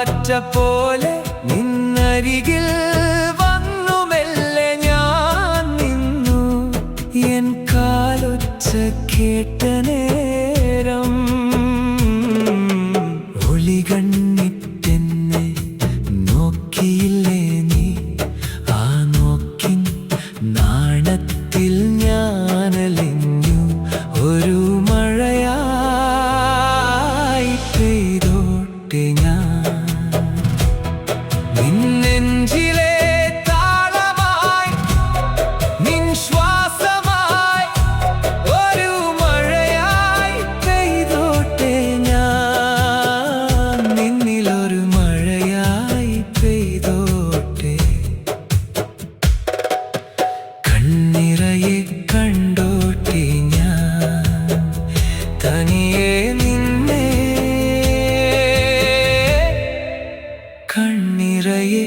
പൂമ്പാറ്റ പോലെ നിന്നരികിൽ വന്നു മെല്ലെ ഞാൻ നിന്നു എൻ കാലൊച്ച കേട്ട നേരം ഒളികണ്ണിട്ടെന്നെ നോക്കിയില്ലേ നീ ആ നോക്കിൻ നാണത്തിൽ ഞാനലിഞ്ഞു ഒരു മഴയായി പെയ്തോട്ടെ ഞാൻ നിന്നെഞ്ചിലെ താളമായി നിൻ ശ്വാസമായി ഒരു മഴയായി പെയ്തോട്ടെ ഞാൻ നിന്നിലൊരു മഴയായി പെയ്തോട്ടെ കണ്ണിറയെ കണ്ടോട്ടെ ഞാൻ തനിയെ നിന്നെ കണ്ണിറയെ